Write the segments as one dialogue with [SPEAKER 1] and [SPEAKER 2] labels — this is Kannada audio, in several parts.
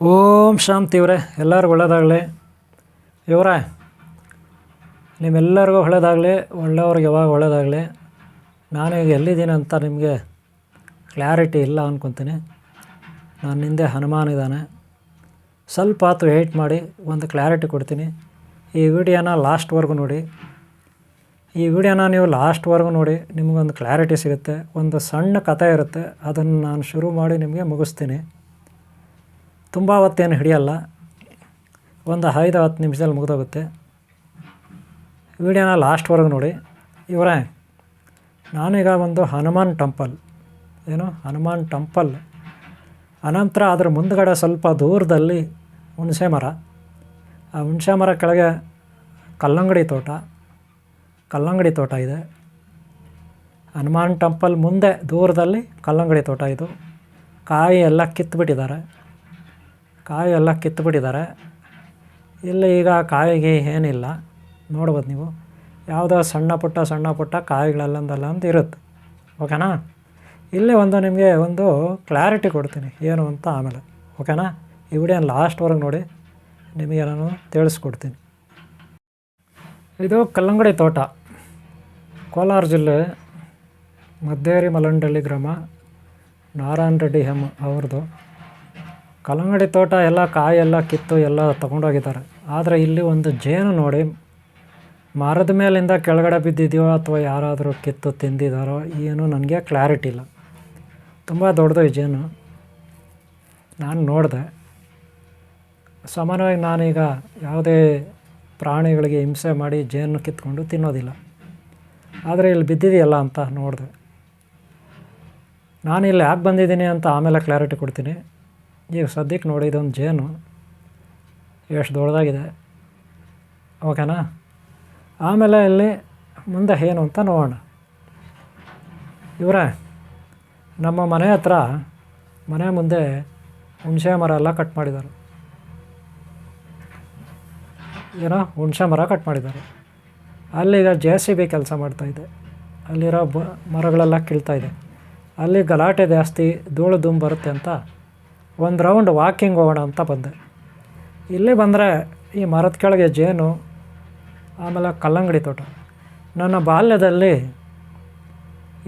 [SPEAKER 1] ಓಂ ಶಾಂತಿ ಇವರೇ, ಎಲ್ಲರಿಗೂ ಒಳ್ಳೆಯದಾಗಲಿ. ಇವರೇ, ನಿಮ್ಮೆಲ್ಲರಿಗೂ ಒಳ್ಳೆಯದಾಗಲಿ, ಒಳ್ಳೆಯವ್ರಿಗೆ ಯಾವಾಗ ಒಳ್ಳೆಯದಾಗಲಿ. ನಾನೀಗ ಎಲ್ಲಿದ್ದೀನಿ ಅಂತ ನಿಮಗೆ ಕ್ಲಾರಿಟಿ ಇಲ್ಲ ಅಂದ್ಕೊತೀನಿ. ನನ್ನ ಹಿಂದೆ ಹನುಮಾನ್ ಇದ್ದಾನೆ. ಸ್ವಲ್ಪ ಹೊತ್ತು ವೆಯ್ಟ್ ಮಾಡಿ, ಒಂದು ಕ್ಲಾರಿಟಿ ಕೊಡ್ತೀನಿ. ಈ ವಿಡಿಯೋನ ಲಾಸ್ಟ್ವರೆಗೂ ನೋಡಿ. ಈ ವಿಡಿಯೋನ ನೀವು ಲಾಸ್ಟ್ವರೆಗೂ ನೋಡಿ, ನಿಮಗೊಂದು ಕ್ಲಾರಿಟಿ ಸಿಗುತ್ತೆ. ಒಂದು ಸಣ್ಣ ಕಥೆ ಇರುತ್ತೆ, ಅದನ್ನು ನಾನು ಶುರು ಮಾಡಿ ನಿಮಗೆ ಮುಗಿಸ್ತೀನಿ. ತುಂಬ ಹೊತ್ತೇನು ಹಿಡಿಯಲ್ಲ, ಒಂದು 5-10 ನಿಮಿಷದಲ್ಲಿ ಮುಗಿದೋಗುತ್ತೆ. ವಿಡಿಯೋನ ಲಾಸ್ಟ್ವರೆಗೂ ನೋಡಿ. ಇವರೇ, ನಾನೀಗ ಒಂದು ಹನುಮಾನ್ ಟೆಂಪಲ್, ಹನುಮಾನ್ ಟೆಂಪಲ್ ಅನಂತರ ಅದರ ಮುಂದುಗಡೆ ಸ್ವಲ್ಪ ದೂರದಲ್ಲಿ ಹುಣಸೆ ಮರ. ಆ ಹುಣಸೆ ಮರ ಕೆಳಗೆ ಕಲ್ಲಂಗಡಿ ತೋಟ ಇದೆ. ಹನುಮಾನ್ ಟೆಂಪಲ್ ಮುಂದೆ ದೂರದಲ್ಲಿ ಕಲ್ಲಂಗಡಿ ತೋಟ. ಇದು ಕಾಯಿ ಎಲ್ಲ ಕಿತ್ತುಬಿಟ್ಟಿದ್ದಾರೆ. ಇಲ್ಲಿ ಈಗ ಕಾಯಿಗೆ ಏನಿಲ್ಲ, ನೋಡ್ಬೋದು ನೀವು. ಯಾವುದೋ ಸಣ್ಣ ಪುಟ್ಟ ಕಾಯಿಗಳಲ್ಲೊಂದು ಇರುತ್ತೆ. ಓಕೆನಾ? ಇಲ್ಲೇ ನಿಮಗೆ ಒಂದು ಕ್ಲಾರಿಟಿ ಕೊಡ್ತೀನಿ ಏನು ಅಂತ ಆಮೇಲೆ. ಓಕೆನಾ? ಈ ವಿಡಿಯೋನ ಲಾಸ್ಟ್ವರೆಗೆ ನೋಡಿ, ನಿಮಗೆ ನಾನು ತಿಳಿಸ್ಕೊಡ್ತೀನಿ. ಇದು ಕಲ್ಲಂಗಡಿ ತೋಟ, ಕೋಲಾರ ಜಿಲ್ಲೆ ಮದ್ದೇರಿ ಮಲ್ಲಂಡಳ್ಳಿ ಗ್ರಾಮ, ನಾರಾಯಣ ರೆಡ್ಡಿ ಎಂ ಅವ್ರದ್ದು ಕಲ್ಲಂಗಡಿ ತೋಟ. ಎಲ್ಲ ಕಾಯೆಲ್ಲ ಕಿತ್ತು ಎಲ್ಲ ತೊಗೊಂಡೋಗಿದ್ದಾರೆ. ಆದರೆ ಇಲ್ಲಿ ಒಂದು ಜೇನು ನೋಡಿ, ಮರದ ಮೇಲಿಂದ ಕೆಳಗಡೆ ಬಿದ್ದಿದೆಯೋ ಅಥವಾ ಯಾರಾದರೂ ಕಿತ್ತು ತಿಂದಿದ್ದಾರೋ ಏನು ನನಗೆ ಕ್ಲಾರಿಟಿ ಇಲ್ಲ. ತುಂಬ ದೊಡ್ಡದು ಈ ಜೇನು. ನಾನು ನೋಡಿದೆ. ಸಾಮಾನ್ಯವಾಗಿ ನಾನೀಗ ಯಾವುದೇ ಪ್ರಾಣಿಗಳಿಗೆ ಹಿಂಸೆ ಮಾಡಿ ಜೇನು ಕಿತ್ಕೊಂಡು ತಿನ್ನೋದಿಲ್ಲ. ಆದರೆ ಇಲ್ಲಿ ಬಿದ್ದಿದೆಯಲ್ಲ ಅಂತ ನೋಡಿದೆ. ನಾನು ಇಲ್ಲಿ ಯಾಕೆ ಬಂದಿದ್ದೀನಿ ಅಂತ ಆಮೇಲೆ ಕ್ಲಾರಿಟಿ ಕೊಡ್ತೀನಿ. ಈಗ ಸದ್ಯಕ್ಕೆ ನೋಡಿ, ಇದೊಂದು ಜೇನು ಎಷ್ಟು ದೊಡ್ಡದಾಗಿದೆ. ಓಕೆನಾ? ಆಮೇಲೆ ಇಲ್ಲಿ ಮುಂದೆ ಏನು ಅಂತ ನೋಡೋಣ. ಇವರೇ, ನಮ್ಮ ಮನೆ ಮುಂದೆ ಹುಣಸೆ ಮರ ಎಲ್ಲ ಕಟ್ ಮಾಡಿದ್ದಾರೆ. ಹುಣಸೆ ಮರ ಕಟ್ ಮಾಡಿದ್ದಾರೆ. ಅಲ್ಲಿಗ JCB ಕೆಲಸ ಮಾಡ್ತಾಯಿದೆ. ಅಲ್ಲಿರೋ ಮರಗಳೆಲ್ಲ ಕೀಳ್ತಾಯಿದೆ. ಅಲ್ಲಿ ಗಲಾಟೆ ಜಾಸ್ತಿ, ಧೂಳು ದುಮ್ ಬರುತ್ತೆ ಅಂತ ಒಂದು ರೌಂಡ್ ವಾಕಿಂಗ್ ಹೋಗೋಣ ಅಂತ ಬಂದೆ. ಇಲ್ಲಿ ಬಂದರೆ ಈ ಮರದ ಕೆಳಗೆ ಜೇನು, ಆಮೇಲೆ ಕಲ್ಲಂಗಡಿ ತೋಟ. ನನ್ನ ಬಾಲ್ಯದಲ್ಲಿ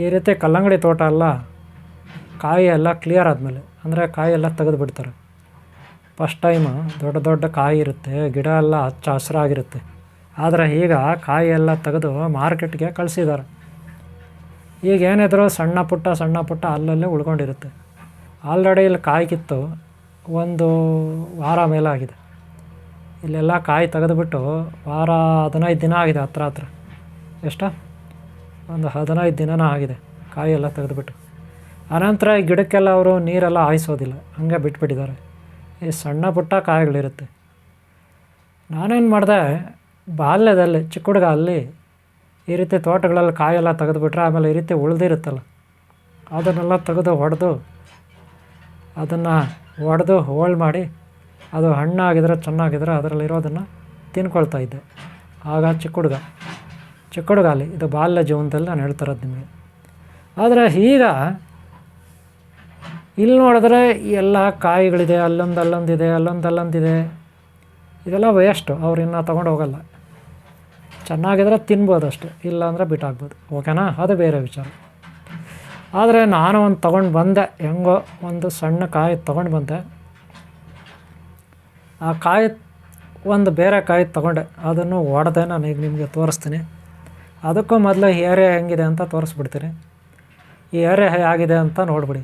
[SPEAKER 1] ಈ ರೀತಿ ಕಲ್ಲಂಗಡಿ ತೋಟ ಎಲ್ಲ ಕಾಯಿ ಎಲ್ಲ ಕ್ಲಿಯರ್ ಆದಮೇಲೆ, ಅಂದರೆ ಕಾಯಿ ಎಲ್ಲ ತೆಗೆದು ಬಿಡ್ತಾರೆ. ಫಸ್ಟ್ ಟೈಮು ದೊಡ್ಡ ಕಾಯಿ ಇರುತ್ತೆ, ಗಿಡ ಎಲ್ಲ ಹಚ್ಚ ಹಸಿರಾಗಿರುತ್ತೆ. ಆದರೆ ಈಗ ಕಾಯಿ ಎಲ್ಲ ತೆಗೆದು ಮಾರ್ಕೆಟ್ಗೆ ಕಳಿಸಿದ್ದಾರೆ. ಈಗ ಏನಿದ್ರು ಸಣ್ಣ ಪುಟ್ಟ ಅಲ್ಲಲ್ಲೇ ಉಳ್ಕೊಂಡಿರುತ್ತೆ. ಆಲ್ರೆಡಿ ಇಲ್ಲಿ ಕಾಯಿ ಕಿತ್ತು ಒಂದು ವಾರ ಮೇಲೆ ಆಗಿದೆ. ಇಲ್ಲೆಲ್ಲ ಕಾಯಿ ತೆಗೆದುಬಿಟ್ಟು 15 ದಿನ ಆಗಿದೆ. ಹತ್ರ ಎಷ್ಟು, ಒಂದು 15 ದಿನನೂ ಆಗಿದೆ ಕಾಯಿ ಎಲ್ಲ ತೆಗೆದುಬಿಟ್ಟು. ಆನಂತರ ಈ ಗಿಡಕ್ಕೆಲ್ಲ ಅವರು ನೀರೆಲ್ಲ ಹಾಯಿಸೋದಿಲ್ಲ, ಹಂಗೆ ಬಿಟ್ಬಿಟ್ಟಿದ್ದಾರೆ. ಈ ಸಣ್ಣ ಪುಟ್ಟ ಕಾಯಿಗಳಿರುತ್ತೆ. ನಾನೇನು ಮಾಡಿದೆ, ಬಾಲ್ಯದಲ್ಲಿ ಚಿಕ್ಕ ಹುಡುಗ ಅಲ್ಲಿ ಈ ರೀತಿ ತೋಟಗಳಲ್ಲಿ ಕಾಯೆಲ್ಲ ತೆಗೆದುಬಿಟ್ರೆ ಆಮೇಲೆ ಈ ರೀತಿ ಉಳಿದಿರುತ್ತಲ್ಲ, ಅದನ್ನೆಲ್ಲ ತೆಗೆದು ಒಡೆದು ಹೋಳು ಮಾಡಿ, ಅದು ಹಣ್ಣಾಗಿದ್ರೆ ಚೆನ್ನಾಗಿದ್ರೆ ಅದರಲ್ಲಿರೋದನ್ನು ತಿನ್ಕೊಳ್ತಾ ಇದ್ದೆ. ಆಗ ಚಿಕ್ಕ ಹುಡುಗ ಅಲ್ಲಿ. ಇದು ಬಾಲ್ಯ ಜೀವನದಲ್ಲಿ ನಾನು ಹೇಳ್ತಿರೋದು ನಿಮಗೆ. ಆದರೆ ಈಗ ಇಲ್ಲಿ ನೋಡಿದ್ರೆ ಎಲ್ಲ ಕಾಯಿಗಳಿದೆ, ಅಲ್ಲೊಂದಿದೆ. ಇದೆಲ್ಲ ವೇಸ್ಟು. ಅವ್ರು ಇನ್ನೂ ತೊಗೊಂಡು ಹೋಗಲ್ಲ. ಚೆನ್ನಾಗಿದ್ರೆ ತಿನ್ಬೋದು ಅಷ್ಟೆ, ಇಲ್ಲಾಂದರೆ ಬಿಟ್ಟಾಗ್ಬೋದು. ಓಕೆನಾ? ಅದು ಬೇರೆ ವಿಚಾರ. ಆದರೆ ನಾನು ಒಂದು ತೊಗೊಂಡು ಬಂದೆ, ಹೆಂಗೋ ಒಂದು ಸಣ್ಣ ಕಾಯಿ ತೊಗೊಂಡು ಬಂದೆ. ಆ ಕಾಯಿ ಬೇರೆ ಕಾಯಿ ತೊಗೊಂಡೆ, ಅದನ್ನು ಒಡೆದೆ. ನಾನು ಈಗ ನಿಮಗೆ ತೋರಿಸ್ತೀನಿ. ಅದಕ್ಕೂ ಮೊದಲು ಈ ಏರಿಯಾ ಹೆಂಗಿದೆ ಅಂತ ತೋರಿಸ್ಬಿಡ್ತೀನಿ. ಈ ಏರಿಯಾ ಹೇಗಿದೆ ಅಂತ ನೋಡಿಬಿಡಿ.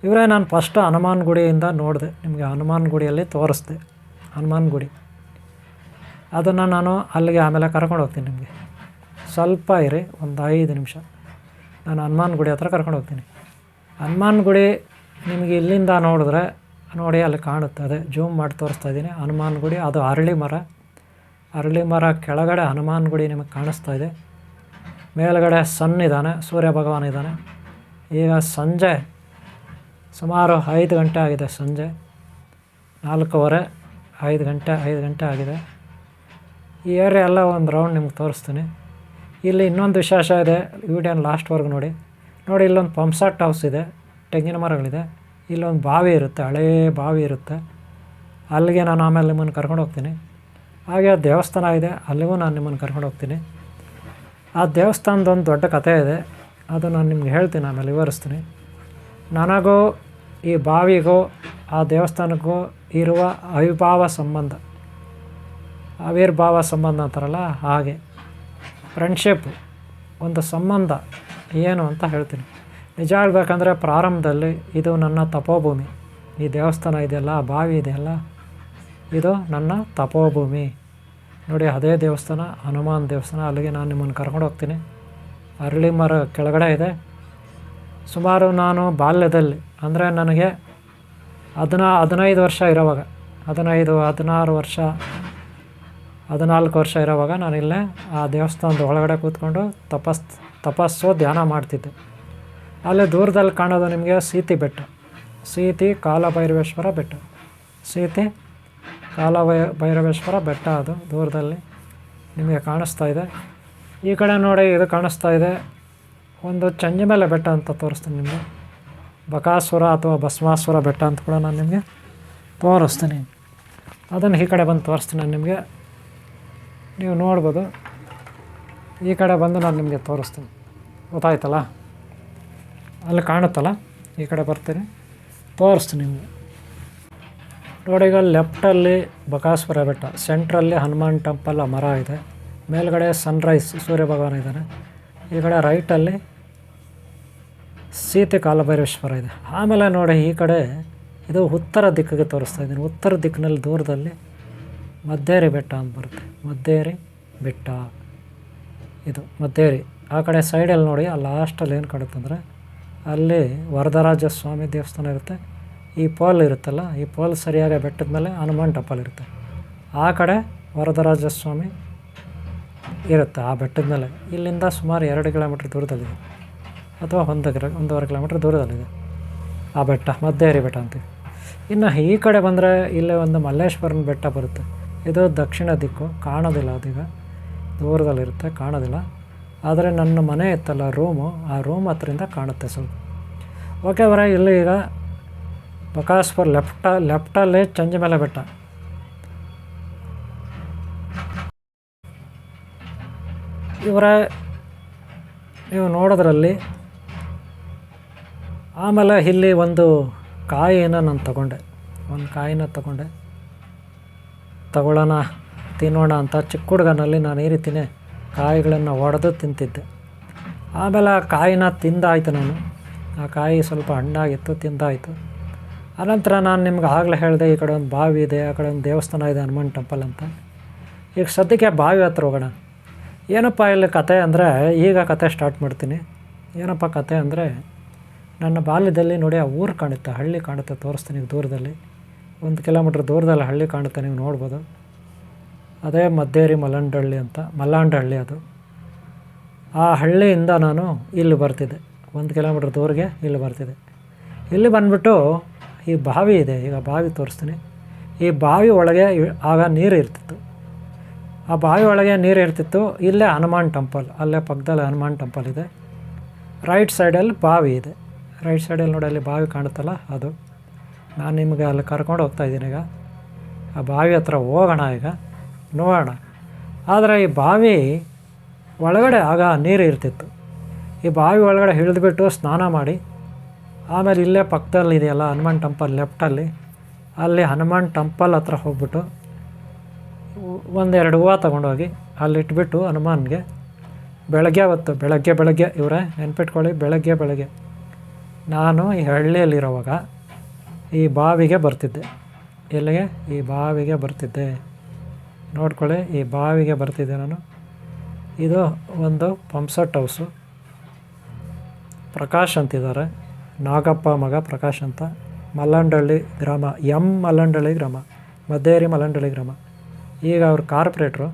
[SPEAKER 1] ಇವರೇ, ನಾನು ಫಸ್ಟು ಹನುಮಾನ್ ಗುಡಿಯಿಂದ ನೋಡಿದೆ. ನಿಮಗೆ ಹನುಮಾನ್ ಗುಡಿಯಲ್ಲಿ ತೋರಿಸ್ದೆ. ಹನುಮಾನ್ ಗುಡಿ ಅದನ್ನು ನಾನು ಅಲ್ಲಿಗೆ ಆಮೇಲೆ ಕರ್ಕೊಂಡು ಹೋಗ್ತೀನಿ. ನಿಮಗೆ ಸ್ವಲ್ಪ ಇರಿ, ಒಂದು 5 ನಿಮಿಷ. ನಾನು ಹನುಮಾನ್ ಗುಡಿ ಹತ್ರ ಕರ್ಕೊಂಡು ಹೋಗ್ತೀನಿ. ಹನುಮಾನ್ ಗುಡಿ ನಿಮಗೆ ಇಲ್ಲಿಂದ ನೋಡಿದ್ರೆ ನೋಡಿ, ಅಲ್ಲಿ ಕಾಣುತ್ತೆ. ಅದೇ ಜೂಮ್ ಮಾಡಿ ತೋರಿಸ್ತಾ ಇದ್ದೀನಿ. ಹನುಮಾನ್ ಗುಡಿ ಅದು ಅರಳಿ ಮರ ಕೆಳಗಡೆ ಹನುಮಾನ್ ಗುಡಿ ನಿಮಗೆ ಕಾಣಿಸ್ತಾ ಇದೆ. ಮೇಲ್ಗಡೆ ಇದ್ದಾನೆ, ಸೂರ್ಯ ಭಗವಾನ್ ಇದ್ದಾನೆ. ಈಗ ಸಂಜೆ ಸುಮಾರು 5 ಗಂಟೆ ಆಗಿದೆ. ಸಂಜೆ 4:15, 5 ಗಂಟೆ ಆಗಿದೆ. ಈ ಏರಿಯಾ ಎಲ್ಲ ಒಂದು ರೌಂಡ್ ನಿಮ್ಗೆ ತೋರಿಸ್ತೀನಿ. ಇಲ್ಲಿ ಇನ್ನೊಂದು ವಿಶೇಷ ಇದೆ, ವಿಡಿಯೋನ ಲಾಸ್ಟ್ವರೆಗೂ ನೋಡಿ. ಇಲ್ಲೊಂದು ಪಂಪ್ಸೆಟ್ ಹೌಸ್ ಇದೆ, ತೆಂಗಿನ ಮರಗಳಿದೆ. ಇಲ್ಲೊಂದು ಬಾವಿ ಇರುತ್ತೆ, ಹಳೇ ಬಾವಿ ಇರುತ್ತೆ. ಅಲ್ಲಿಗೆ ನಾನು ಆಮೇಲೆ ನಿಮ್ಮನ್ನು ಕರ್ಕೊಂಡು ಹೋಗ್ತೀನಿ. ಹಾಗೆ ದೇವಸ್ಥಾನ ಇದೆ, ಅಲ್ಲಿಗೂ ನಾನು ನಿಮ್ಮನ್ನು ಕರ್ಕೊಂಡು ಹೋಗ್ತೀನಿ. ಆ ದೇವಸ್ಥಾನದೊಂದು ದೊಡ್ಡ ಕಥೆ ಇದೆ, ಅದು ನಾನು ನಿಮ್ಗೆ ಹೇಳ್ತೀನಿ, ಆಮೇಲೆ ವಿವರಿಸ್ತೀನಿ. ನನಗೂ ಈ ಬಾವಿಗೂ ಆ ದೇವಸ್ಥಾನಕ್ಕೂ ಇರುವ ಅವಿರ್ಭಾವ ಸಂಬಂಧ ಅಂತಾರಲ್ಲ, ಹಾಗೆ ಫ್ರೆಂಡ್ಶಿಪ್ ಒಂದು ಸಂಬಂಧ ಏನು ಅಂತ ಹೇಳ್ತೀನಿ. ನಿಜ ಹೇಳ್ಬೇಕಂದ್ರೆ ಪ್ರಾರಂಭದಲ್ಲಿ ಇದು ನನ್ನ ತಪೋಭೂಮಿ. ಈ ದೇವಸ್ಥಾನ ಇದೆಯಲ್ಲ, ಬಾವಿ ಇದೆಯಲ್ಲ, ಇದು ನನ್ನ ತಪೋಭೂಮಿ. ನೋಡಿ, ಅದೇ ದೇವಸ್ಥಾನ ಹನುಮಾನ್ ದೇವಸ್ಥಾನ. ಅಲ್ಲಿಗೆ ನಾನು ನಿಮ್ಮನ್ನು ಕರ್ಕೊಂಡು ಹೋಗ್ತೀನಿ. ಅರಳಿ ಮರ ಕೆಳಗಡೆ ಇದೆ. ಸುಮಾರು ನಾನು ಬಾಲ್ಯದಲ್ಲಿ, ಅಂದರೆ ನನಗೆ 15 ವರ್ಷ ಇರೋವಾಗ, 15, 16 ವರ್ಷ, 14 ವರ್ಷ ಇರೋವಾಗ ನಾನಿಲ್ಲೇ ಆ ದೇವಸ್ಥಾನದ ಒಳಗಡೆ ಕೂತ್ಕೊಂಡು ತಪಸ್ಸು ಧ್ಯಾನ ಮಾಡ್ತಿದ್ದೆ. ಅಲ್ಲೇ ದೂರದಲ್ಲಿ ಕಾಣೋದು ನಿಮಗೆ ಸೀತಿ ಬೆಟ್ಟ, ಸೀತಿ ಕಾಲಭೈರವೇಶ್ವರ ಬೆಟ್ಟ, ಸೀತಿ ಕಾಲಭೈರವೇಶ್ವರ ಬೆಟ್ಟ, ಅದು ದೂರದಲ್ಲಿ ನಿಮಗೆ ಕಾಣಿಸ್ತಾ ಇದೆ. ಈ ಕಡೆ ನೋಡಿ, ಇದು ಕಾಣಿಸ್ತಾ ಇದೆ ಒಂದು ಚಂಜಿಮೆಲೆ ಬೆಟ್ಟ ಅಂತ ತೋರಿಸ್ತೀನಿ ನಿಮಗೆ. ಬಕಾಸುರ ಅಥವಾ ಭಸ್ಮಾಸುರ ಬೆಟ್ಟ ಅಂತ ಕೂಡ ನಾನು ನಿಮಗೆ ತೋರಿಸ್ತೀನಿ. ಅದನ್ನು ಈ ಕಡೆ ಬಂದು ತೋರಿಸ್ತೀನಿ ನಾನು ನಿಮಗೆ, ನೀವು ನೋಡ್ಬೋದು. ಈ ಕಡೆ ಬಂದು ನಾನು ನಿಮಗೆ ತೋರಿಸ್ತೀನಿ, ಗೊತ್ತಾಯ್ತಲ್ಲ? ಅಲ್ಲಿ ಕಾಣುತ್ತಲ್ಲ, ಈ ಕಡೆ ಬರ್ತೀನಿ, ತೋರಿಸ್ತೀನಿ ನಿಮಗೆ. ನೋಡಿ, ಈಗ ಲೆಫ್ಟಲ್ಲಿ ಬಕಾಸುರ ಬೆಟ್ಟ, ಸೆಂಟ್ರಲ್ಲಿ ಹನುಮಾನ್ ಟೆಂಪಲ್ ಮರ ಇದೆ, ಮೇಲ್ಗಡೆ ಸನ್ರೈಸ್ ಸೂರ್ಯ ಭಗವಾನ್ ಇದ್ದಾನೆ. ಈ ಕಡೆ ರೈಟಲ್ಲಿ ಸೀತೆ ಕಾಲಭೈರೇಶ್ವರ ಇದೆ. ಆಮೇಲೆ ನೋಡಿ, ಈ ಕಡೆ ಇದು ಉತ್ತರ ದಿಕ್ಕಿಗೆ ತೋರಿಸ್ತಾ ಇದ್ದೀನಿ. ಉತ್ತರ ದಿಕ್ಕಿನಲ್ಲಿ ದೂರದಲ್ಲಿ ಮದ್ದೇರಿ ಬೆಟ್ಟ ಅಂತ ಬರುತ್ತೆ, ಮದ್ದೇರಿ ಬೆಟ್ಟ, ಇದು ಮದ್ದೇರಿ. ಆ ಕಡೆ ಸೈಡಲ್ಲಿ ನೋಡಿ, ಆ ಲಾಸ್ಟಲ್ಲಿ ಏನು ಕಾಣುತ್ತಂದರೆ ಅಲ್ಲಿ ವರದರಾಜ ಸ್ವಾಮಿ ದೇವಸ್ಥಾನ ಇರುತ್ತೆ. ಈ ಪೋಲ್ ಇರುತ್ತಲ್ಲ, ಈ ಪೋಲ್ ಸರಿಯಾಗಿ ಬೆಟ್ಟದ ಮೇಲೆ ಹನುಮಾನ್ ಟೆಂಪಲ್ ಇರುತ್ತೆ. ಆ ಕಡೆ ವರದರಾಜ ಸ್ವಾಮಿ ಇರುತ್ತೆ ಆ ಬೆಟ್ಟದ ಮೇಲೆ. ಇಲ್ಲಿಂದ ಸುಮಾರು 2 ಕಿಲೋಮೀಟ್ರ್ ದೂರದಲ್ಲಿದೆ, ಅಥವಾ 1.5 ಕಿಲೋಮೀಟ್ರ್ ದೂರದಲ್ಲಿದೆ ಆ ಬೆಟ್ಟ, ಮದ್ದೇರಿ ಬೆಟ್ಟ ಅಂತೀವಿ. ಇನ್ನು ಈ ಕಡೆ ಬಂದರೆ ಇಲ್ಲೇ ಒಂದು ಮಲ್ಲೇಶ್ವರನ ಬೆಟ್ಟ ಬರುತ್ತೆ. ಇದು ದಕ್ಷಿಣ ದಿಕ್ಕು, ಕಾಣೋದಿಲ್ಲ, ಅದೀಗ ದೂರದಲ್ಲಿರುತ್ತೆ, ಕಾಣೋದಿಲ್ಲ. ಆದರೆ ನನ್ನ ಮನೆ ಇತ್ತಲ್ಲ ರೂಮು, ಆ ರೂಮ್ ಹತ್ರದಿಂದ ಕಾಣುತ್ತೆ ಸ್ವಲ್ಪ. ಓಕೆ ಅವರೇ, ಇಲ್ಲಿ ಈಗ ಬಕಾಸುರ ಲೆಫ್ಟಲ್ಲಿ ಚಂಜಿಮೆಲೆ ಬೆಟ್ಟ, ಇವರೇ ನೀವು ನೋಡೋದ್ರಲ್ಲಿ. ಆಮೇಲೆ ಇಲ್ಲಿ ಒಂದು ಕಾಯಿನ ನಾನು ತಗೊಳ್ಳೋಣ ತಿನ್ನೋಣ ಅಂತ ಚಿಕ್ಕ ಹುಡುಗನಲ್ಲಿ ನಾನು ಈ ರೀತಿಯೇ ಕಾಯಿಗಳನ್ನು ಒಡೆದು ತಿಂತಿದ್ದೆ. ಆಮೇಲೆ ಆ ಕಾಯಿನ ತಿಂದಾಯಿತು ನಾನು, ಆ ಕಾಯಿ ಸ್ವಲ್ಪ ಹಣ್ಣಾಗಿತ್ತು, ತಿಂದಾಯಿತು. ಆನಂತರ ನಾನು ನಿಮ್ಗೆ ಆಗಲೇ ಹೇಳಿದೆ, ಈ ಕಡೆ ಒಂದು ಬಾವಿ ಇದೆ, ಆ ಕಡೆ ಒಂದು ದೇವಸ್ಥಾನ ಇದೆ ಹನುಮಾನ್ ಟೆಂಪಲ್ ಅಂತ. ಈಗ ಸದ್ಯಕ್ಕೆ ಬಾವಿ ಹತ್ರ ಹೋಗೋಣ. ಏನಪ್ಪ ಇಲ್ಲಿ ಕತೆ ಅಂದರೆ, ಈಗ ಕತೆ ಸ್ಟಾರ್ಟ್ ಮಾಡ್ತೀನಿ. ಏನಪ್ಪ ಕತೆ ಅಂದರೆ, ನನ್ನ ಬಾಲ್ಯದಲ್ಲಿ ನೋಡಿ ಆ ಊರು ಕಾಣುತ್ತೆ, ಹಳ್ಳಿ ಕಾಣುತ್ತೆ, ತೋರಿಸ್ತೀನಿ. ಈಗ ದೂರದಲ್ಲಿ 1 ಕಿಲೋಮೀಟ್ರ್ ದೂರದಲ್ಲಿ ಹಳ್ಳಿ ಕಾಣುತ್ತೆ, ನೀವು ನೋಡ್ಬೋದು. ಅದೇ ಮದ್ದೇರಿ ಮಲ್ಲಂಡಹಳ್ಳಿ ಅದು. ಆ ಹಳ್ಳಿಯಿಂದ ನಾನು ಇಲ್ಲಿ ಬರ್ತಿದ್ದೆ, 1 ಕಿಲೋಮೀಟ್ರ್ ದೂರಿಗೆ ಇಲ್ಲಿ ಬರ್ತಿದ್ದೆ. ಇಲ್ಲಿ ಬಂದುಬಿಟ್ಟು ಈ ಬಾವಿ ಇದೆ, ಈಗ ಬಾವಿ ತೋರಿಸ್ತೀನಿ. ಈ ಬಾವಿ ಒಳಗೆ ಆಗ ನೀರು ಇರ್ತಿತ್ತು. ಆ ಬಾವಿ ಒಳಗೆ ನೀರು ಇರ್ತಿತ್ತು. ಇಲ್ಲೇ ಹನುಮಾನ್ ಟೆಂಪಲ್, ಅಲ್ಲೇ ಪಕ್ಕದಲ್ಲಿ ಹನುಮಾನ್ ಟೆಂಪಲ್ ಇದೆ. ರೈಟ್ ಸೈಡಲ್ಲಿ ಬಾವಿ ಇದೆ. ರೈಟ್ ಸೈಡಲ್ಲಿ ನೋಡಿ, ಅಲ್ಲಿ ಬಾವಿ ಕಾಣುತ್ತಲ್ಲ, ಅದು. ನಾನು ನಿಮಗೆ ಅಲ್ಲಿ ಕರ್ಕೊಂಡು ಹೋಗ್ತಾಯಿದ್ದೀನಿ. ಈಗ ಆ ಬಾವಿ ಹತ್ರ ಹೋಗೋಣ, ಈಗ ನೋಡೋಣ. ಆದರೆ ಈ ಬಾವಿ ಒಳಗಡೆ ಆಗ ನೀರು ಇರ್ತಿತ್ತು. ಈ ಬಾವಿ ಒಳಗಡೆ ಇಳಿದ್ಬಿಟ್ಟು ಸ್ನಾನ ಮಾಡಿ, ಆಮೇಲೆ ಇಲ್ಲೇ ಪಕ್ಕದಲ್ಲಿ ಇದೆಯಲ್ಲ ಹನುಮಾನ್ ಟೆಂಪಲ್ ಲೆಫ್ಟಲ್ಲಿ, ಅಲ್ಲಿ ಹನುಮಾನ್ ಟೆಂಪಲ್ ಹತ್ರ ಹೋಗ್ಬಿಟ್ಟು 1-2 ಹೂವು ತೊಗೊಂಡೋಗಿ ಅಲ್ಲಿಟ್ಬಿಟ್ಟು ಹನುಮಾನ್ಗೆ ಬೆಳಗ್ಗೆ ಇವರೇ ನೆನ್ಪಿಟ್ಕೊಳ್ಳಿ, ಬೆಳಗ್ಗೆ ನಾನು ಈ ಹಳ್ಳಿಯಲ್ಲಿರೋವಾಗ ಈ ಬಾವಿಗೆ ಬರ್ತಿದ್ದೆ. ಎಲ್ಲಿಗೆ? ಈ ಬಾವಿಗೆ ಬರ್ತಿದ್ದೆ. ನೋಡ್ಕೊಳ್ಳಿ, ಈ ಬಾವಿಗೆ ಬರ್ತಿದ್ದೆ ನಾನು. ಇದು ಒಂದು ಪಂಪ್ಸೆಟ್ ಹೌಸು. ಪ್ರಕಾಶ್ ಅಂತಿದ್ದಾರೆ, ನಾಗಪ್ಪ ಮಗ ಪ್ರಕಾಶ್ ಅಂತ. ಮಲ್ಲಂಡಹಳ್ಳಿ ಗ್ರಾಮ, ಮಲ್ಲಂಡಹಳ್ಳಿ ಗ್ರಾಮ, ಮದ್ದೇರಿ ಮಲ್ಲಂಡಹಳ್ಳಿ ಗ್ರಾಮ. ಈಗ ಅವ್ರು ಕಾರ್ಪೊರೇಟ್ರು,